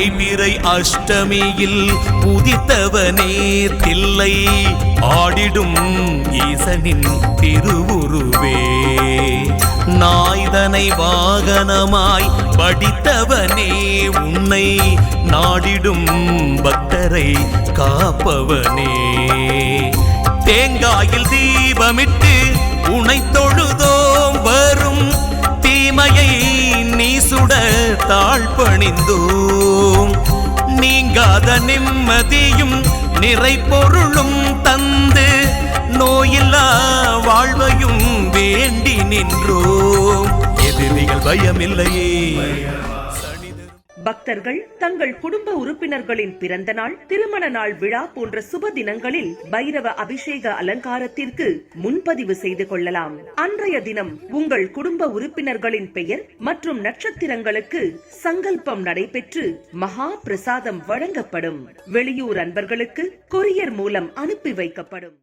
தேய்பிறை அஷ்டமியில் புதித்தவனே தில்லை ஆடிடும் ஈசனின் திருவுருவே. நாய்தனை வாகனமாய் படித்தவனே உன்னை நாடிடும் பக்தரை காப்பவனே. தேங்காயில் தீபமிட்டு உனை தொழுதோம் வரும் தீமையை நீ சுட தாழ்பணிந்தோம். நீங்காத நிம்மதியும் நிறை பொருளும் தந்து நோயில்லா வாழ்வையும் வேண்டி நின்றோம். எதிரிகள் பயமில்லையே. பக்தர்கள் தங்கள் குடும்ப உறுப்பினர்களின் பிறந்த நாள், திருமண நாள் விழா போன்ற சுப தினங்களில் பைரவ அபிஷேக அலங்காரத்திற்கு முன்பதிவு செய்து கொள்ளலாம். அன்றைய தினம் உங்கள் குடும்ப உறுப்பினர்களின் பெயர் மற்றும் நட்சத்திரங்களுக்கு சங்கல்பம் நடைபெற்று மகா பிரசாதம் வழங்கப்படும். வெளியூர் அன்பர்களுக்கு கொரியர் மூலம் அனுப்பி வைக்கப்படும்.